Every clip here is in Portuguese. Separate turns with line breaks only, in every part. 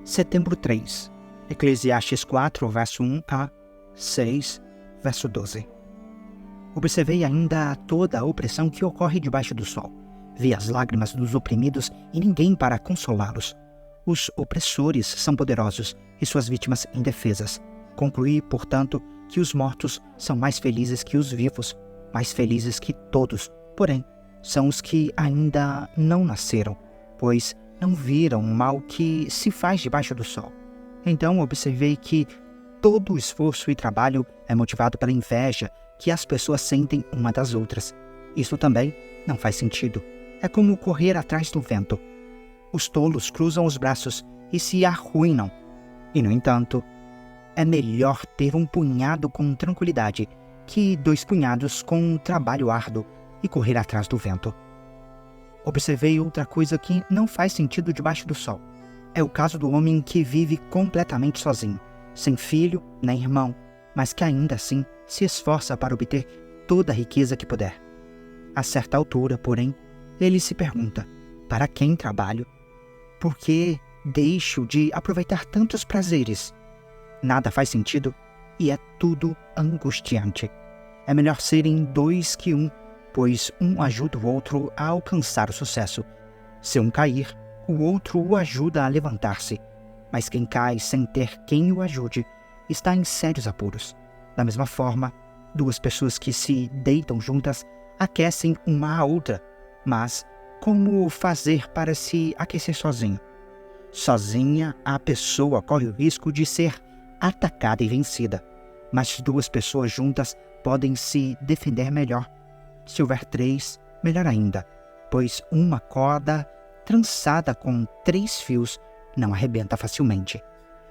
Setembro 3, Eclesiastes 4, verso 1 a 6, verso 12. Observei ainda toda a opressão que ocorre debaixo do sol. Vi as lágrimas dos oprimidos e ninguém para consolá-los. Os opressores são poderosos e suas vítimas indefesas. Concluí, portanto, que os mortos são mais felizes que os vivos, mais felizes que todos. Porém, são os que ainda não nasceram, pois não viram o mal que se faz debaixo do sol. Então observei que todo o esforço e trabalho é motivado pela inveja que as pessoas sentem uma das outras. Isso também não faz sentido. É como correr atrás do vento. Os tolos cruzam os braços e se arruinam. E, no entanto, é melhor ter um punhado com tranquilidade que 2 punhados com trabalho árduo e correr atrás do vento. Observei outra coisa que não faz sentido debaixo do sol. É o caso do homem que vive completamente sozinho, sem filho nem irmão, mas que ainda assim se esforça para obter toda a riqueza que puder. A certa altura, porém, ele se pergunta: para quem trabalho? Por que deixo de aproveitar tantos prazeres? Nada faz sentido e é tudo angustiante. É melhor serem 2 que 1, pois um ajuda o outro a alcançar o sucesso. Se um cair, o outro o ajuda a levantar-se. Mas quem cai sem ter quem o ajude está em sérios apuros. Da mesma forma, 2 pessoas que se deitam juntas aquecem uma a outra. Mas como fazer para se aquecer sozinho? Sozinha, a pessoa corre o risco de ser atacada e vencida. Mas 2 pessoas juntas podem se defender melhor. Se houver 3, melhor ainda, pois uma corda trançada com 3 fios não arrebenta facilmente.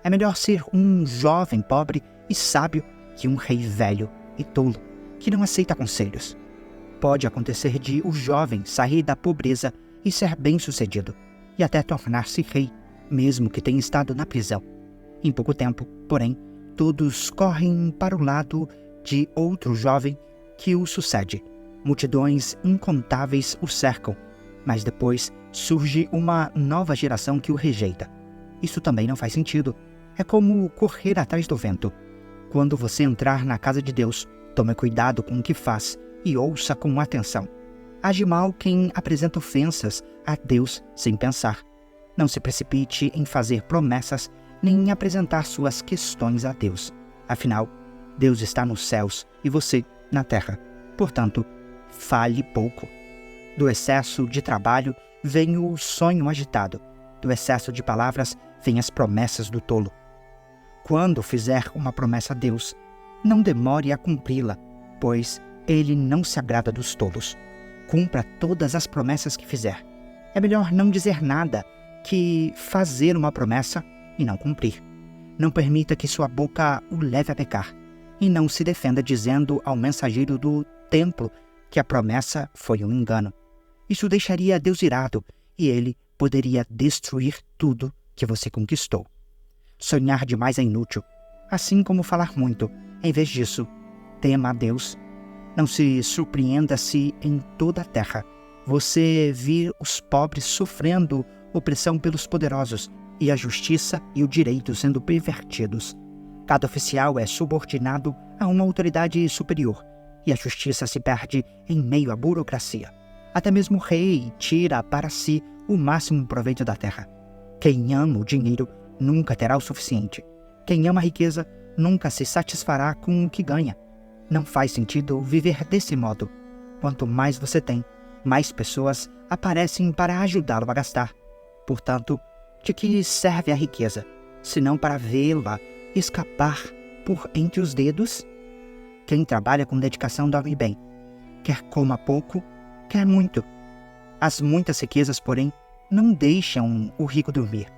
É melhor ser um jovem pobre e sábio que um rei velho e tolo, que não aceita conselhos. Pode acontecer de o jovem sair da pobreza e ser bem-sucedido, e até tornar-se rei, mesmo que tenha estado na prisão. Em pouco tempo, porém, todos correm para o lado de outro jovem que o sucede. Multidões incontáveis o cercam, mas depois surge uma nova geração que o rejeita. Isso também não faz sentido. É como correr atrás do vento. Quando você entrar na casa de Deus, tome cuidado com o que faz e ouça com atenção. Age mal quem apresenta ofensas a Deus sem pensar. Não se precipite em fazer promessas nem em apresentar suas questões a Deus. Afinal, Deus está nos céus e você na terra. Portanto, fale pouco. Do excesso de trabalho vem o sonho agitado. Do excesso de palavras vêm as promessas do tolo. Quando fizer uma promessa a Deus, não demore a cumpri-la, pois Ele não se agrada dos tolos. Cumpra todas as promessas que fizer. É melhor não dizer nada que fazer uma promessa e não cumprir. Não permita que sua boca o leve a pecar, e não se defenda dizendo ao mensageiro do templo que a promessa foi um engano. Isso deixaria Deus irado, e Ele poderia destruir tudo que você conquistou. Sonhar demais é inútil, assim como falar muito. Em vez disso, tema a Deus. Não se surpreenda se em toda a terra você vir os pobres sofrendo opressão pelos poderosos e a justiça e o direito sendo pervertidos. Cada oficial é subordinado a uma autoridade superior e a justiça se perde em meio à burocracia. Até mesmo o rei tira para si o máximo proveito da terra. Quem ama o dinheiro nunca terá o suficiente. Quem ama a riqueza nunca se satisfará com o que ganha. Não faz sentido viver desse modo. Quanto mais você tem, mais pessoas aparecem para ajudá-lo a gastar. Portanto, de que serve a riqueza, senão para vê-la escapar por entre os dedos? Quem trabalha com dedicação dorme bem. Quer coma pouco, quer muito. As muitas riquezas, porém, não deixam o rico dormir.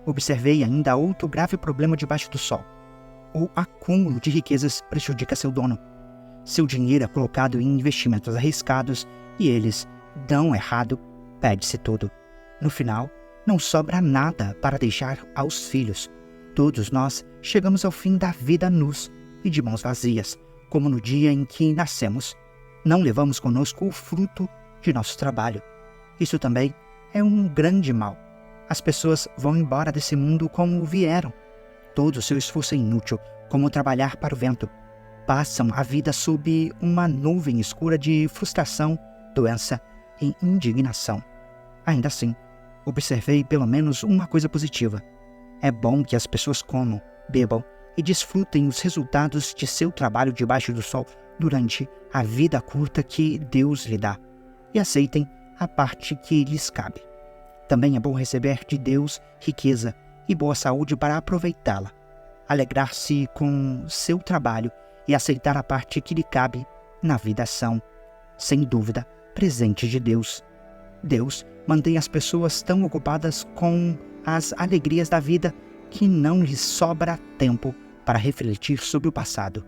Observei ainda outro grave problema debaixo do sol. O acúmulo de riquezas prejudica seu dono. Seu dinheiro é colocado em investimentos arriscados e eles dão errado, perde-se tudo. No final, não sobra nada para deixar aos filhos. Todos nós chegamos ao fim da vida nus e de mãos vazias, como no dia em que nascemos. Não levamos conosco o fruto de nosso trabalho. Isso também é um grande mal. As pessoas vão embora desse mundo como vieram. Todo o seu esforço é inútil, como trabalhar para o vento. Passam a vida sob uma nuvem escura de frustração, doença e indignação. Ainda assim, observei pelo menos uma coisa positiva. É bom que as pessoas comam, bebam e desfrutem os resultados de seu trabalho debaixo do sol durante a vida curta que Deus lhe dá, e aceitem a parte que lhes cabe. Também é bom receber de Deus riqueza e boa saúde para aproveitá-la, alegrar-se com seu trabalho e aceitar a parte que lhe cabe na vida são, sem dúvida, presentes de Deus. Deus mantém as pessoas tão ocupadas com as alegrias da vida que não lhes sobra tempo para refletir sobre o passado.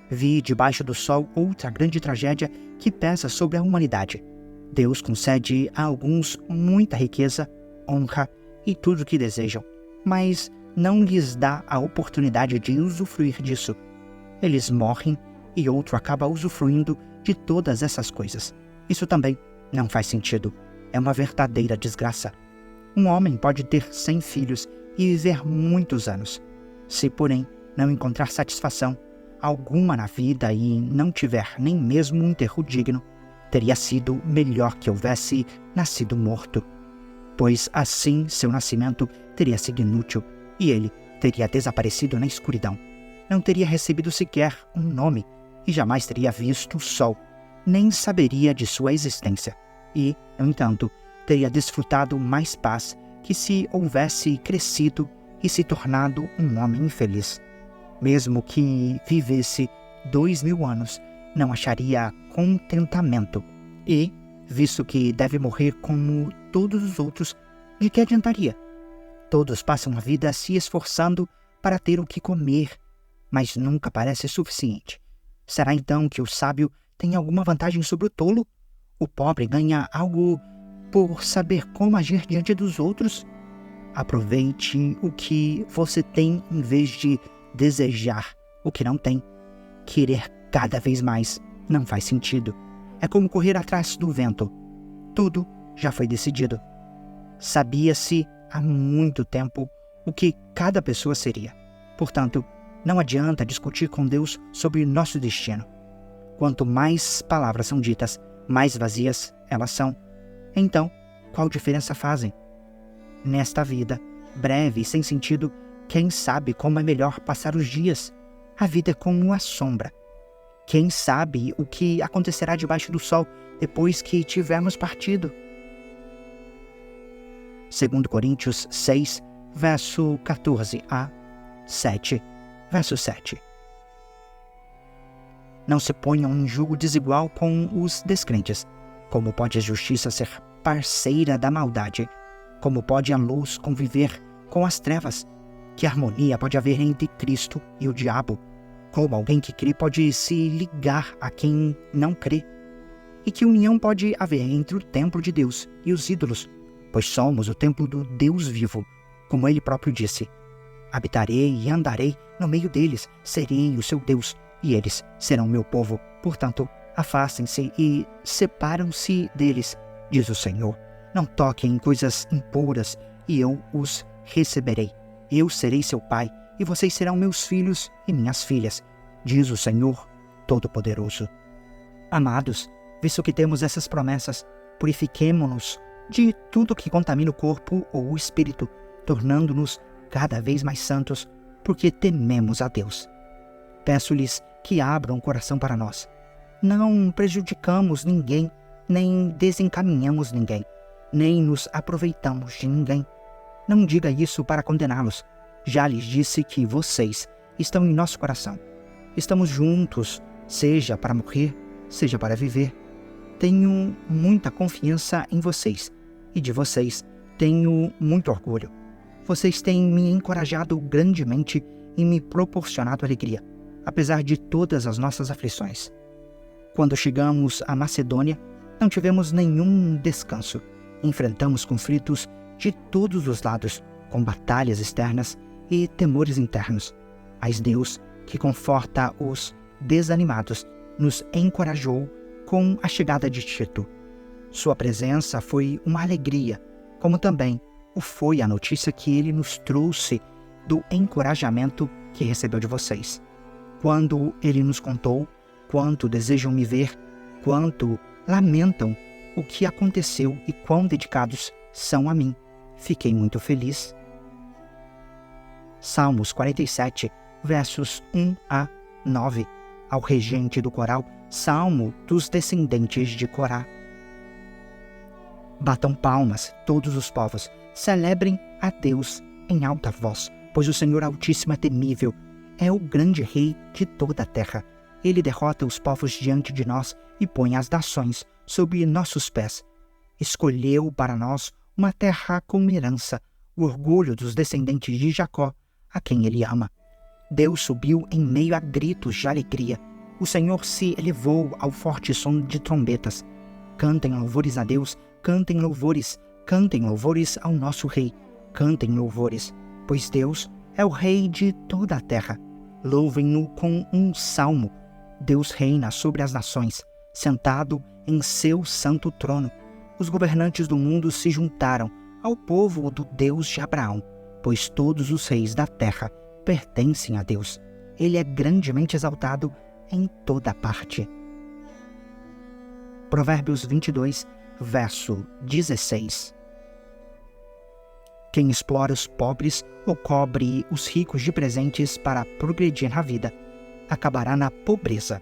Vi debaixo do sol outra grande tragédia que pesa sobre a humanidade. Deus concede a alguns muita riqueza, honra e tudo o que desejam, mas não lhes dá a oportunidade de usufruir disso. Eles morrem e outro acaba usufruindo de todas essas coisas. Isso também não faz sentido. É uma verdadeira desgraça. Um homem pode ter 100 filhos e viver muitos anos. Se, porém, não encontrar satisfação alguma na vida e não tiver nem mesmo um enterro digno, teria sido melhor que houvesse nascido morto, pois assim seu nascimento teria sido inútil e ele teria desaparecido na escuridão. Não teria recebido sequer um nome e jamais teria visto o sol, nem saberia de sua existência. E, no entanto, teria desfrutado mais paz que se houvesse crescido e se tornado um homem infeliz. Mesmo que vivesse 2000 anos, não acharia contentamento. E, visto que deve morrer como todos os outros, de que adiantaria? Todos passam a vida se esforçando para ter o que comer, mas nunca parece suficiente. Será então que o sábio tem alguma vantagem sobre o tolo? O pobre ganha algo por saber como agir diante dos outros? Aproveite o que você tem em vez de desejar o que não tem. Querer cada vez mais não faz sentido. É como correr atrás do vento. Tudo já foi decidido. Sabia-se há muito tempo o que cada pessoa seria. Portanto, não adianta discutir com Deus sobre nosso destino. Quanto mais palavras são ditas, mais vazias elas são. Então, qual diferença fazem? Nesta vida, breve e sem sentido, quem sabe como é melhor passar os dias? A vida é como uma sombra. Quem sabe o que acontecerá debaixo do sol depois que tivermos partido? 2 Coríntios 6, verso 14 a 7, verso 7. Não se ponham em julgo desigual com os descrentes. Como pode a justiça ser parceira da maldade? Como pode a luz conviver com as trevas? Que harmonia pode haver entre Cristo e o diabo? Como alguém que crê pode se ligar a quem não crê? E que união pode haver entre o templo de Deus e os ídolos? Pois somos o templo do Deus vivo, como ele próprio disse. Habitarei e andarei no meio deles, serei o seu Deus, e eles serão meu povo. Portanto, afastem-se e separam-se deles, diz o Senhor. Não toquem em coisas impuras, e eu os receberei. Eu serei seu pai, e vocês serão meus filhos e minhas filhas, diz o Senhor Todo-Poderoso. Amados, visto que temos essas promessas, purifiquemo-nos de tudo que contamina o corpo ou o espírito, tornando-nos cada vez mais santos, porque tememos a Deus. Peço-lhes que abram o coração para nós. Não prejudicamos ninguém, nem desencaminhamos ninguém, nem nos aproveitamos de ninguém. Não diga isso para condená-los. Já lhes disse que vocês estão em nosso coração. Estamos juntos, seja para morrer, seja para viver. Tenho muita confiança em vocês, e de vocês tenho muito orgulho. Vocês têm me encorajado grandemente e me proporcionado alegria, apesar de todas as nossas aflições. Quando chegamos à Macedônia, não tivemos nenhum descanso. Enfrentamos conflitos de todos os lados, com batalhas externas e temores internos. Mas Deus, que conforta os desanimados, nos encorajou com a chegada de Tito. Sua presença foi uma alegria, como também ou foi a notícia que ele nos trouxe do encorajamento que recebeu de vocês? Quando ele nos contou quanto desejam me ver, quanto lamentam o que aconteceu e quão dedicados são a mim. Fiquei muito feliz. Salmos 47, versos 1 a 9. Ao regente do coral, Salmo dos descendentes de Corá. Batam palmas, todos os povos, celebrem a Deus em alta voz, pois o Senhor Altíssimo é temível, é o grande Rei de toda a terra. Ele derrota os povos diante de nós e põe as nações sob nossos pés. Escolheu para nós uma terra como herança, o orgulho dos descendentes de Jacó, a quem ele ama. Deus subiu em meio a gritos de alegria. O Senhor se elevou ao forte som de trombetas. Cantem louvores a Deus, cantem louvores ao nosso Rei. Cantem louvores, pois Deus é o Rei de toda a terra. Louvem-no com um salmo. Deus reina sobre as nações, sentado em seu santo trono. Os governantes do mundo se juntaram ao povo do Deus de Abraão, pois todos os reis da terra pertencem a Deus. Ele é grandemente exaltado em toda parte. Provérbios 22, verso 16. Quem explora os pobres ou cobre os ricos de presentes para progredir na vida, acabará na pobreza.